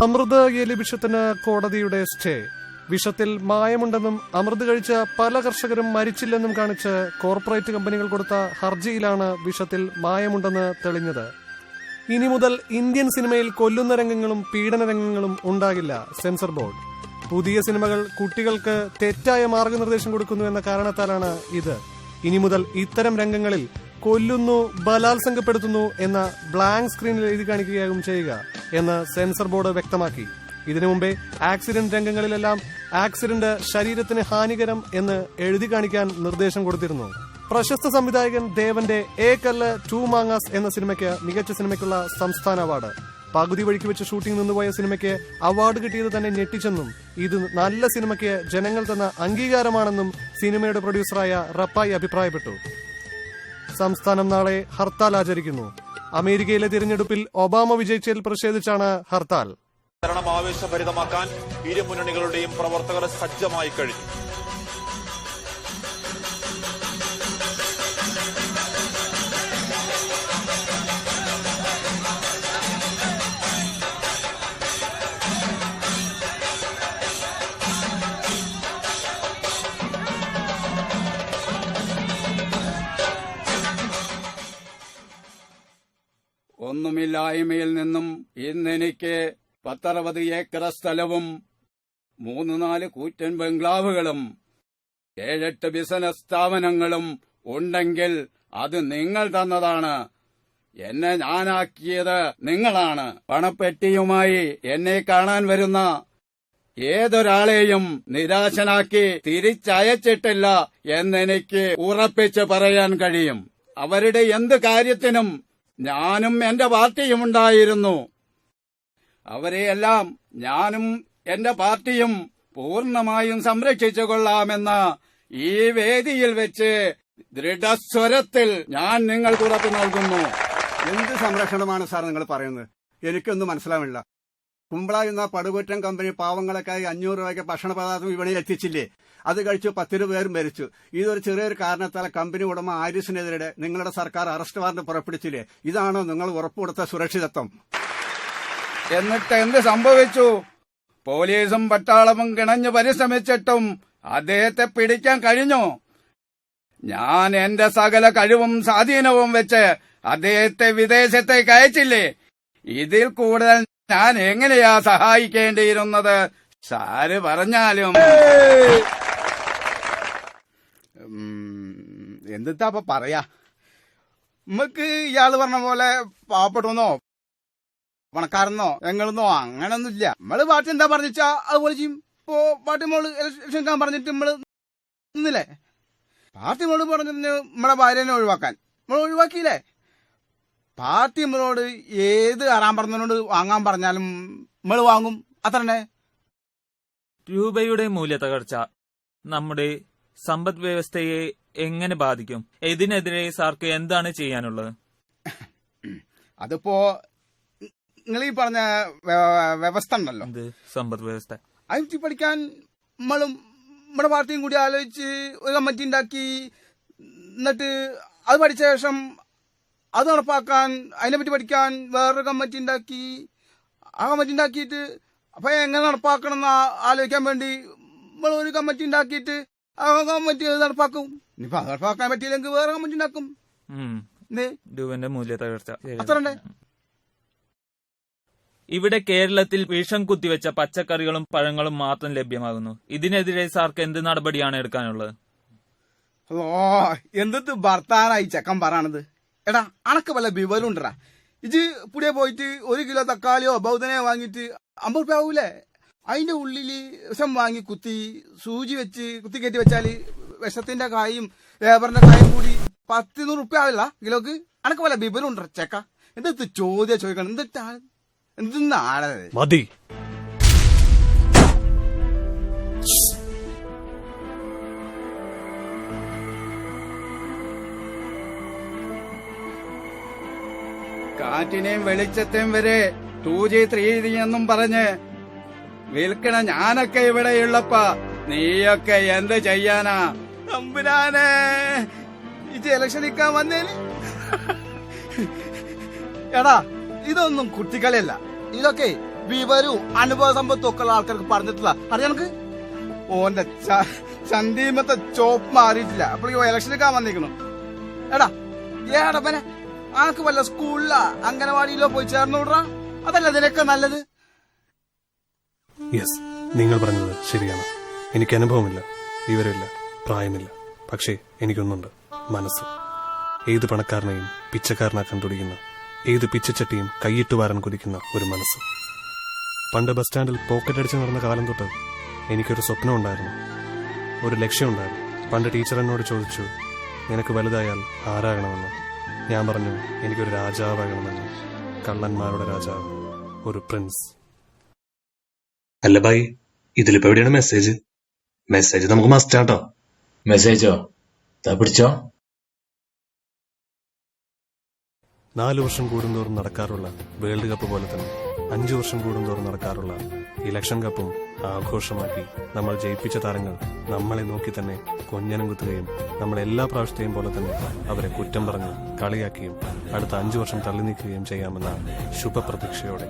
അമൃത് എലി വിഷത്തിന് കോടതിയുടെ സ്റ്റേ. വിഷത്തിൽ മായമുണ്ടെന്നും അമൃത് കഴിച്ച പല കർഷകരും മരിച്ചില്ലെന്നും കാണിച്ച് കോർപ്പറേറ്റ് കമ്പനികൾ കൊടുത്ത ഹർജിയിലാണ് വിഷത്തിൽ മായമുണ്ടെന്ന് തെളിഞ്ഞത്. ഇനി മുതൽ ഇന്ത്യൻ സിനിമയിൽ കൊല്ലുന്ന രംഗങ്ങളും പീഡന രംഗങ്ങളും ഉണ്ടാകില്ല. സെൻസർ ബോർഡ് പുതിയ സിനിമകൾ കുട്ടികൾക്ക് തെറ്റായ മാർഗനിർദ്ദേശം കൊടുക്കുന്നു എന്ന കാരണത്താലാണ് ഇത്. ഇനി മുതൽ ഇത്തരം രംഗങ്ങളിൽ കൊല്ലുന്നു, ബലാത്സംഗപ്പെടുത്തുന്നു എന്ന ബ്ലാങ്ക് സ്ക്രീനിൽ എഴുതി കാണിക്കുകയാകും ചെയ്യുക എന്ന് സെൻസർ ബോർഡ് വ്യക്തമാക്കി. ഇതിനു മുമ്പേ ആക്സിഡന്റ് രംഗങ്ങളിലെല്ലാം ആക്സിഡന്റ് ശരീരത്തിന് ഹാനികരം എന്ന് എഴുതി കാണിക്കാൻ നിർദ്ദേശം കൊടുത്തിരുന്നു. പ്രശസ്ത സംവിധായകൻ ദേവന്റെ എ കല്ല് 2 മാങ്ങാസ് എന്ന സിനിമയ്ക്ക് മികച്ച സിനിമയ്ക്കുള്ള സംസ്ഥാന അവാർഡ്. പകുതി വഴിക്ക് വെച്ച് ഷൂട്ടിംഗ് നിന്നുപോയ സിനിമയ്ക്ക് അവാർഡ് കിട്ടിയത് തന്നെ ഞെട്ടിച്ചെന്നും ഇത് നല്ല സിനിമയ്ക്ക് ജനങ്ങൾ തന്ന അംഗീകാരമാണെന്നും സിനിമയുടെ പ്രൊഡ്യൂസറായ റപ്പായി അഭിപ്രായപ്പെട്ടു. സംസ്ഥാനം നാളെ ഹർത്താൽ ആചരിക്കുന്നു. അമേരിക്കയിലെ തിരഞ്ഞെടുപ്പിൽ ഒബാമ വിജയിച്ചതിൽ പ്രതിഷേധിച്ചാണ് ഹർത്താൽ. ഭരണം ആവേശഭരിതമാക്കാൻ ഇരു മുന്നണികളുടെയും പ്രവർത്തകർ സജ്ജമായി കഴിഞ്ഞു. ഒന്നുമില്ലായ്മയിൽ നിന്നും ഇന്നെനിക്ക് 10-60 ഏക്കർ സ്ഥലവും 3-4 കൂറ്റൻ ബംഗ്ലാവുകളും 7-8 ബിസിനസ് സ്ഥാപനങ്ങളും ഉണ്ടെങ്കിൽ അത് നിങ്ങൾ തന്നതാണ്. എന്നെ ഞാനാക്കിയത് നിങ്ങളാണ്. പണപ്പെട്ടിയുമായി എന്നെ കാണാൻ വരുന്ന ഏതൊരാളെയും നിരാശനാക്കി തിരിച്ചയച്ചിട്ടില്ല എന്നെനിക്ക് ഉറപ്പിച്ച് പറയാൻ കഴിയും. അവരുടെ എന്ത് കാര്യത്തിനും ഞാനും എന്റെ പാർട്ടിയുമുണ്ടായിരുന്നു. അവരെയെല്ലാം ഞാനും എന്റെ പാർട്ടിയും പൂർണ്ണമായും സംരക്ഷിച്ചു കൊള്ളാമെന്ന ഈ വേദിയിൽ വെച്ച് ദൃഢസ്വരത്തിൽ ഞാൻ നിങ്ങൾക്ക് ഉറപ്പ് നൽകുന്നു. എന്ത് സംരക്ഷണമാണ് സാർ നിങ്ങൾ പറയുന്നത്? എനിക്കൊന്നും മനസ്സിലാവില്ല. കുമ്പള എന്ന പടുകൂറ്റൻ കമ്പനി പാവങ്ങളൊക്കെയായി 500 രൂപയ്ക്ക് ഭക്ഷണ പദാർത്ഥം വിപണിയിൽ എത്തിച്ചില്ലേ? അത് കഴിച്ചു 10 പേരും മരിച്ചു. ഇതൊരു ചെറിയൊരു കാരണത്താൽ കമ്പനി ഉടമ ആരിസിനെതിരെ നിങ്ങളുടെ സർക്കാർ അറസ്റ്റ് വാറന്റ് പുറപ്പെടുത്തില്ലേ? ഇതാണോ നിങ്ങൾ ഉറപ്പുകൊടുത്ത സുരക്ഷിതത്വം? എന്നിട്ട് എന്ത് സംഭവിച്ചു? പോലീസും പട്ടാളവും കിണഞ്ഞു പരിശ്രമിച്ചിട്ടും അദ്ദേഹത്തെ പിടിക്കാൻ കഴിഞ്ഞോ? ഞാൻ എന്റെ സകല കഴിവും സ്വാധീനവും വെച്ച് അദ്ദേഹത്തെ വിദേശത്തേക്ക് അയച്ചില്ലേ? ഇതിൽ കൂടുതൽ ഞാൻ എങ്ങനെയാ സഹായിക്കേണ്ടിയിരുന്നത്? സാര് പറഞ്ഞാലും എന്താ അപ്പൊ പറയാ? നമുക്ക് ഇയാള് പറഞ്ഞ പോലെ പാവപ്പെടുന്നോ പണക്കാരെന്നോ ഞങ്ങളെന്നോ അങ്ങനൊന്നുമില്ല. നമ്മള് പാർട്ടി എന്താ പറഞ്ഞാ അതുപോലെ ചെയ്യും. ഇപ്പോ പാർട്ടി മോള് ഇലക്ഷൻ പറഞ്ഞിട്ട് നമ്മള് നിന്നില്ലേ? പാർട്ടി മോള് പറഞ്ഞിട്ട് നമ്മളെ ഭാര്യനെ ഒഴിവാക്കാൻ നമ്മൾ ഒഴിവാക്കിയില്ലേ? പാർട്ടി നമ്മളോട് ഏത് കയറാൻ പറഞ്ഞതിനോട് വാങ്ങാൻ പറഞ്ഞാലും നമ്മൾ വാങ്ങും. അത്രന്നെ. രൂപയുടെ മൂല്യത്തകർച്ച നമ്മുടെ സമ്പദ് വ്യവസ്ഥയെ എങ്ങനെ ബാധിക്കും? ഇതിനെതിരെ സാർക്ക് എന്താണ് ചെയ്യാനുള്ളത്? അതിപ്പോ നിങ്ങൾ ഈ പറഞ്ഞ വ്യവസ്ഥ ഉണ്ടല്ലോ, സമ്പദ് വ്യവസ്ഥ, അത് പഠിക്കാൻ നമ്മളും നമ്മുടെ പാർട്ടിയും കൂടി ആലോചിച്ച് ഒരു കമ്മിറ്റി ഉണ്ടാക്കി, എന്നിട്ട് അത് പഠിച്ച ശേഷം അത് നടപ്പാക്കാൻ അതിനെപ്പറ്റി പഠിക്കാൻ വേറൊരു കമ്മിറ്റി ഉണ്ടാക്കി, ആ കമ്മിറ്റി ഉണ്ടാക്കിയിട്ട് അപ്പൊ എങ്ങനെ നടപ്പാക്കണം എന്ന് ആലോചിക്കാൻ വേണ്ടി നമ്മൾ ഒരു കമ്മിറ്റി ഉണ്ടാക്കിയിട്ട് ആ കമ്മിറ്റി നടപ്പാക്കും. ഇനിയിപ്പോ അത് നടപ്പാക്കാൻ പറ്റിയില്ലെങ്കിൽ വേറെ കമ്മിറ്റി ഉണ്ടാക്കും. രൂപന്റെ മൂല്യത്തകർച്ച അത്രണ്ടേ. ഇവിടെ കേരളത്തിൽ വിഷം കുത്തിവെച്ച പച്ചക്കറികളും പഴങ്ങളും മാത്രം ലഭ്യമാകുന്നു. ഇതിനെതിരെ സാർക്ക് എന്ത് നടപടിയാണ് എടുക്കാനുള്ളത്? ഓ, എന്ത് ഭർത്താനായി ചെക്കൻ പറയണത്? എടാ, അണക്ക് വല്ല വിവരം ഉണ്ടടാ. ഇത് പുതിയ പോയിട്ട് 1 കിലോ തക്കാളിയോ ബൗദ്ധനെയോ വാങ്ങിയിട്ട് 50 രൂപ ആവൂലേ? അതിന്റെ ഉള്ളില് വിഷം വാങ്ങി കുത്തി സൂചി വെച്ച് കുത്തിക്കയറ്റി വെച്ചാല് വിഷത്തിന്റെ കായും ലേബറിന്റെ കായും കൂടി 100-100 രൂപ ആവില്ല കിലോക്ക്. അണക്ക് വല്ല വിവരം ഉണ്ടോ ചെക്ക? എന്ത് ചോദ്യം ചോദിക്കണം? എന്തെന്നാണ് മതി. കാറ്റിനെയും വെളിച്ചത്തെയും വരെ 2G 3G എന്നും പറഞ്ഞ് വിൽക്കണ ഞാനൊക്കെ ഇവിടെയുള്ളപ്പ നീയൊക്കെ എന്ത് ചെയ്യാനാ? തമ്പുരാനെ, ഇത് ഇലക്ഷൻ നിൽക്കാൻ വന്നേന്. എടാ, ഇതൊന്നും കുട്ടിക്കളിയല്ല. ഇതൊക്കെ വിവരവും അനുഭവ സമ്പത്തും ഒക്കെ ഉള്ള ആൾക്കാർക്ക് പറഞ്ഞിട്ടില്ല. അറിയാം നമുക്ക് ഓന്റെ ചന്തീമത്തെ ചോപ്പ് മാറിയിട്ടില്ല. അപ്പോൾ ഇലക്ഷനൊക്കെ വന്നിരിക്കണം. എടാ ഏടപ്പനെ ആക്ക് വല്ല സ്കൂളിലോ അംഗനവാടിയിലോ പോയി ചേർന്ന് വിടറാ. അതല്ല ഇതിനൊക്കെ നല്ലത്. യെസ്, നിങ്ങൾ പറഞ്ഞത് ശരിയാണ്. എനിക്ക് അനുഭവമില്ല, വിവരമില്ല, പ്രായമില്ല. പക്ഷേ എനിക്കൊന്നുണ്ട്, മനസ്സ്. ഏത് പണക്കാരനെയും പിച്ചക്കാരനാക്കാൻ തുടിക്കുന്ന, ഏത് പിച്ചച്ചട്ടിയും കൈയിട്ട് വാരാൻ കുതിക്കുന്ന ഒരു മനസ്സ്. പണ്ട് ബസ് സ്റ്റാൻഡിൽ പോക്കറ്റ് അടിച്ച് നടന്ന കാലം തൊട്ട് എനിക്കൊരു സ്വപ്നം ഉണ്ടായിരുന്നു, ഒരു ലക്ഷ്യമുണ്ടായിരുന്നു. പണ്ട് ടീച്ചർ എന്നോട് ചോദിച്ചു, നിനക്ക് വലുതായാൽ ആരാകണമെന്ന്. ഞാൻ പറഞ്ഞു, എനിക്കൊരു രാജാവാകണമെന്ന്. കള്ളന്മാരുടെ രാജാവ്, ഒരു പ്രിൻസ്. അല്ല ബായി, ഇതിലിപ്പോ എവിടെയാണ് മെസ്സേജ്? മെസ്സേജ് നമുക്ക് മസ്റ്റ് ആട്ടോ. മെസ്സേജോ? പിടിച്ചോ. 4 വർഷം കൂടുന്തോറും നടക്കാറുള്ള വേൾഡ് കപ്പ് പോലെ തന്നെ 5 വർഷം കൂടുന്തോറും നടക്കാറുള്ള ഇലക്ഷൻ കപ്പും ആഘോഷമാക്കി നമ്മൾ ജയിപ്പിച്ച താരങ്ങൾ നമ്മളെ നോക്കി തന്നെ കൊഞ്ഞനം കുത്തുകയും നമ്മൾ എല്ലാ പ്രാവശ്യത്തെയും പോലെ തന്നെ അവരെ കുറ്റം പറഞ്ഞ് കളിയാക്കിയും അടുത്ത 5 വർഷം തള്ളി നീക്കുകയും ചെയ്യാമെന്ന ശുഭപ്രതീക്ഷയോടെ